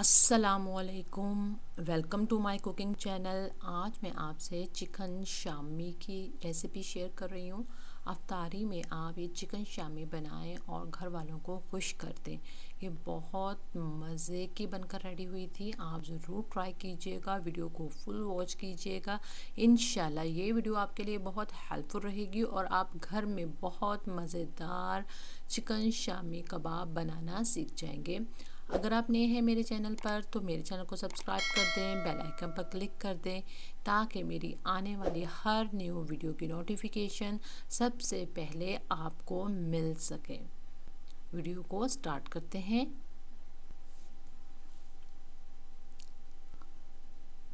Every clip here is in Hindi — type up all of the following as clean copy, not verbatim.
अस्सलामुअलैकुम। Welcome to my cooking channel. आज मैं आपसे चिकन शामी की रेसिपी शेयर कर रही हूँ। अफ्तारी में आप ये चिकन शामी बनाएं और घर वालों को खुश कर दें। ये बहुत मज़े की बनकर रेडी हुई थी। आप ज़रूर ट्राई कीजिएगा, वीडियो को फुल वॉच कीजिएगा। इंशाल्लाह ये वीडियो आपके लिए बहुत हेल्पफुल रहेगी और आप घर में बहुत मज़ेदार चिकन शामी कबाब बनाना सीख जाएंगे। अगर आप नए हैं मेरे चैनल पर तो मेरे चैनल को सब्सक्राइब कर दें, बेल आइकन पर क्लिक कर दें ताकि मेरी आने वाली हर न्यू वीडियो की नोटिफिकेशन सबसे पहले आपको मिल सके। वीडियो को स्टार्ट करते हैं।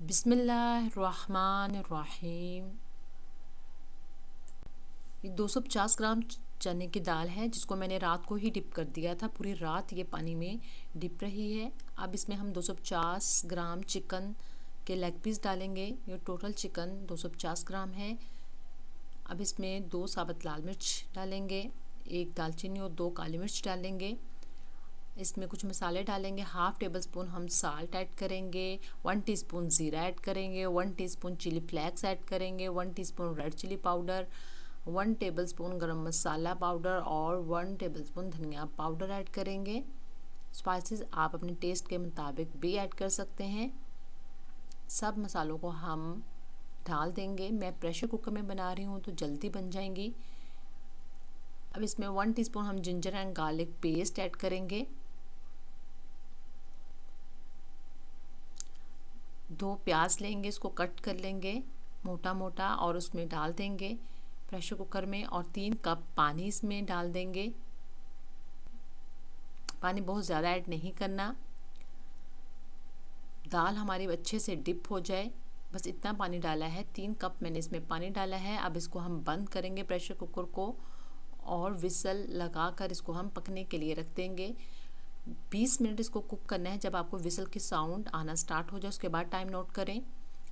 बिस्मिल्लाहिर्रहमानिर्रहीम। ये 250 ग्राम चने की दाल है जिसको मैंने रात को ही डिप कर दिया था। पूरी रात ये पानी में डिप रही है। अब इसमें हम 250 ग्राम चिकन के लेग पीस डालेंगे। ये टोटल चिकन 250 ग्राम है। अब इसमें 2 साबुत लाल मिर्च डालेंगे, 1 दालचीनी और 2 काली मिर्च डालेंगे। इसमें कुछ मसाले डालेंगे। हाफ़ टेबल स्पून हम साल्ट ऐड करेंगे, 1 टीस्पून ज़ीरा ऐड करेंगे, 1 टीस्पून चिली फ्लेक्स ऐड करेंगे, 1 teaspoon red chilli powder, 1 tablespoon garam masala powder और 1 टेबलस्पून धनिया पाउडर ऐड करेंगे। स्पाइसेस आप अपने टेस्ट के मुताबिक भी ऐड कर सकते हैं। सब मसालों को हम डाल देंगे। मैं प्रेशर कुकर में बना रही हूँ तो जल्दी बन जाएंगी। अब इसमें 1 टीस्पून हम ginger and garlic paste add करेंगे। 2 प्याज लेंगे, इसको कट कर लेंगे मोटा मोटा और उसमें डाल देंगे प्रेशर कुकर में। और 3 कप पानी इसमें डाल देंगे। पानी बहुत ज़्यादा ऐड नहीं करना। दाल हमारी अच्छे से डिप हो जाए, बस इतना पानी डाला है। 3 कप मैंने इसमें पानी डाला है। अब इसको हम बंद करेंगे प्रेशर कुकर को और विसल लगा कर इसको हम पकने के लिए रख देंगे। 20 मिनट इसको कुक करना है। जब आपको विसल की साउंड आना स्टार्ट हो जाए उसके बाद टाइम नोट करें।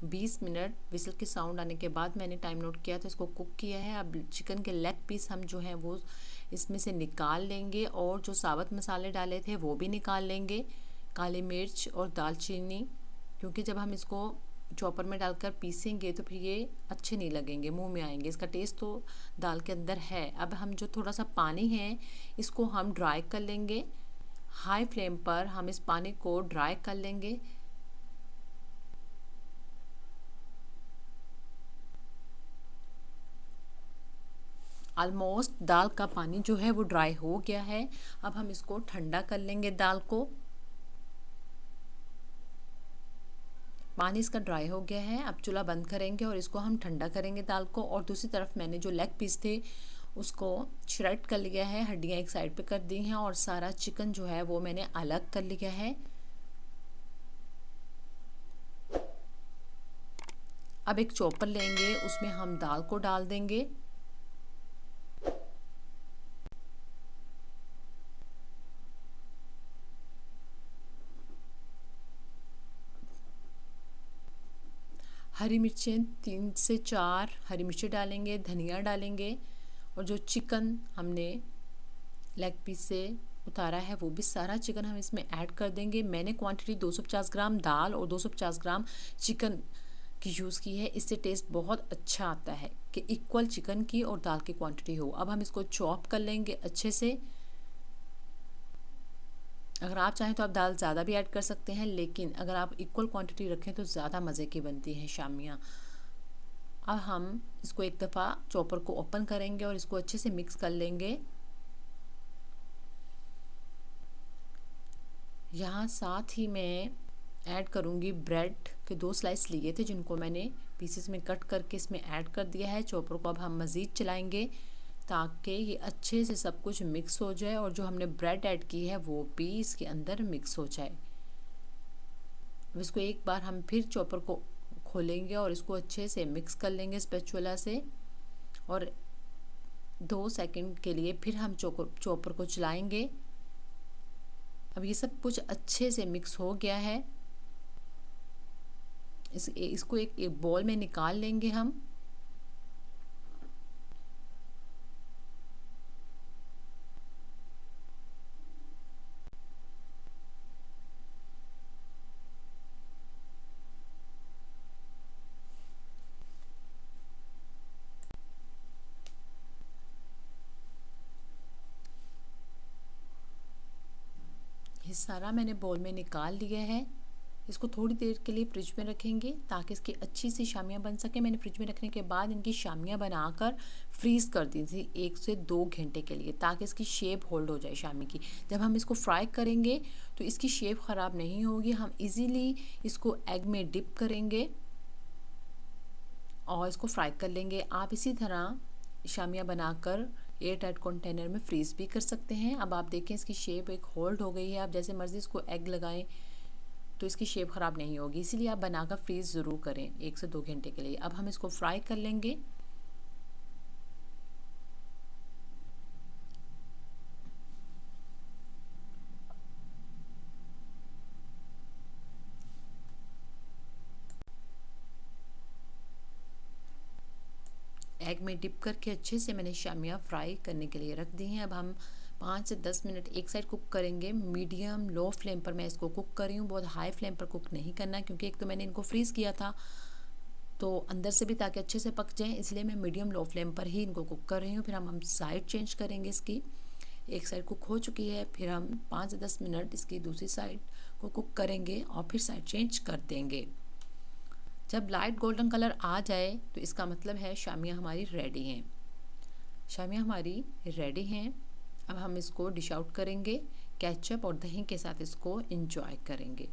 20 मिनट विसल की साउंड आने के बाद मैंने टाइम नोट किया तो इसको कुक किया है। अब चिकन के लेग पीस हम जो हैं वो इसमें से निकाल लेंगे और जो साबुत मसाले डाले थे वो भी निकाल लेंगे, काली मिर्च और दालचीनी, क्योंकि जब हम इसको चॉपर में डालकर पीसेंगे तो फिर ये अच्छे नहीं लगेंगे, मुंह में आएंगे। इसका टेस्ट तो दाल के अंदर है। अब हम जो थोड़ा सा पानी है इसको हम ड्राई कर लेंगे। हाई फ्लेम पर हम इस पानी को ड्राई कर लेंगे। ऑलमोस्ट दाल का पानी जो है वो ड्राई हो गया है। अब हम इसको ठंडा कर लेंगे दाल को। पानी इसका ड्राई हो गया है। अब चूल्हा बंद करेंगे और इसको हम ठंडा करेंगे दाल को। और दूसरी तरफ मैंने जो लेग पीस थे उसको श्रेड कर लिया है, हड्डियाँ एक साइड पे कर दी हैं और सारा चिकन जो है वो मैंने अलग कर लिया है। अब एक चॉपर लेंगे, उसमें हम दाल को डाल देंगे। हरी मिर्चें 3 से 4 हरी मिर्चें डालेंगे, धनिया डालेंगे और जो चिकन हमने लेग पीस से उतारा है वो भी सारा चिकन हम इसमें ऐड कर देंगे। मैंने क्वांटिटी 250 ग्राम दाल और 250 ग्राम चिकन की यूज़ की है। इससे टेस्ट बहुत अच्छा आता है कि इक्वल चिकन की और दाल की क्वांटिटी हो। अब हम इसको चॉप कर लेंगे अच्छे से। अगर आप चाहें तो आप दाल ज़्यादा भी ऐड कर सकते हैं, लेकिन अगर आप इक्वल क्वांटिटी रखें तो ज़्यादा मज़े की बनती हैं शामियाँ। अब हम इसको एक दफ़ा चॉपर को ओपन करेंगे और इसको अच्छे से मिक्स कर लेंगे। यहाँ साथ ही मैं ऐड करूँगी ब्रेड के 2 स्लाइस लिए थे जिनको मैंने पीसेस में कट करके इसमें ऐड कर दिया है। चॉपर को अब हम मज़ीद चलाएंगे ताकि ये अच्छे से सब कुछ मिक्स हो जाए और जो हमने ब्रेड ऐड की है वो भी इसके अंदर मिक्स हो जाए। अब इसको एक बार हम फिर चॉपर को खोलेंगे और इसको अच्छे से मिक्स कर लेंगे स्पैचुला से और 2 सेकंड के लिए फिर हम चॉपर को चलाएंगे। अब ये सब कुछ अच्छे से मिक्स हो गया है। इसको एक बॉल में निकाल लेंगे हम। सारा मैंने बोल में निकाल लिया है। इसको थोड़ी देर के लिए फ्रिज में रखेंगे ताकि इसकी अच्छी सी शामियाँ बन सके। मैंने फ्रिज में रखने के बाद इनकी शामियाँ बनाकर फ्रीज़ कर दी थी 1 से 2 घंटे के लिए, ताकि इसकी शेप होल्ड हो जाए शामी की। जब हम इसको फ्राई करेंगे तो इसकी शेप ख़राब नहीं होगी। हम इजीली इसको एग में डिप करेंगे और इसको फ्राई कर लेंगे। आप इसी तरह शामियाँ बनाकर एयर टाइट कंटेनर में फ्रीज़ भी कर सकते हैं। अब आप देखें इसकी शेप एक होल्ड हो गई है। आप जैसे मर्ज़ी इसको एग लगाएं तो इसकी शेप ख़राब नहीं होगी, इसीलिए आप बनाकर फ्रीज़ ज़रूर करें 1 से 2 घंटे के लिए। अब हम इसको फ्राई कर लेंगे। एग में डिप करके अच्छे से मैंने शामियाँ फ्राई करने के लिए रख दी हैं। अब हम 5 से 10 मिनट एक साइड कुक करेंगे। मीडियम लो फ्लेम पर मैं इसको कुक कर रही हूँ, बहुत हाई फ्लेम पर कुक नहीं करना, क्योंकि एक तो मैंने इनको फ्रीज़ किया था तो अंदर से भी ताकि अच्छे से पक जाएं, इसलिए मैं मीडियम लो फ्लेम पर ही इनको कुक कर रही हूँ। फिर हम साइड चेंज करेंगे इसकी। एक साइड कुक हो चुकी है, फिर हम 5 से 10 मिनट इसकी दूसरी साइड को कुक करेंगे और फिर साइड चेंज कर देंगे। जब लाइट गोल्डन कलर आ जाए तो इसका मतलब है शामियाँ हमारी रेडी हैं। शामियाँ हमारी रेडी हैं। अब हम इसको डिश आउट करेंगे। केचप और दही के साथ इसको एंजॉय करेंगे।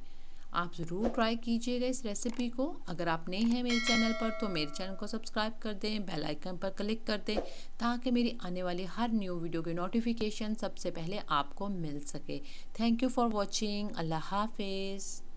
आप ज़रूर ट्राई कीजिएगा इस रेसिपी को। अगर आप नए हैं मेरे चैनल पर तो मेरे चैनल को सब्सक्राइब कर दें, बेल आइकन पर क्लिक कर दें, ताकि मेरी आने वाली हर न्यू वीडियो की नोटिफिकेशन सबसे पहले आपको मिल सके। Thank you for watching. अल्लाह हाफिज़।